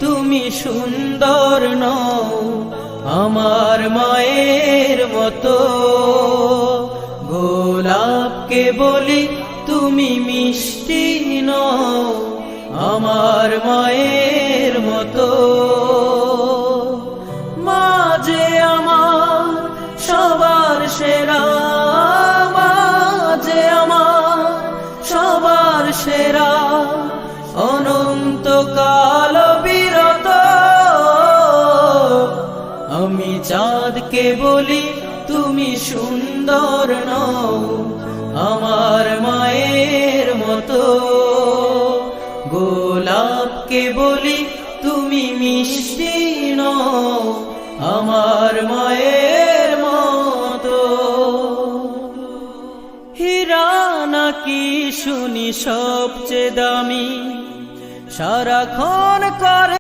তুমি সুন্দর নও আমার মায়ের মতো। গোলাপকে বলি তুমি মিষ্টি নও আমার মায়ের মতো। মা যে আমার সবার সেরা, মা যে আমার সবার সেরা, অনন্তকাল বিরত। আমি চাঁদকে বলি তুমি সুন্দর নও আমার মায়ের মতো। গোলাপকে বলি তুমি মিষ্টি নও আমার মায়ের মতো। হীরা নাকি শুনি সবচেয়ে দামি, সারাক্ষণ করে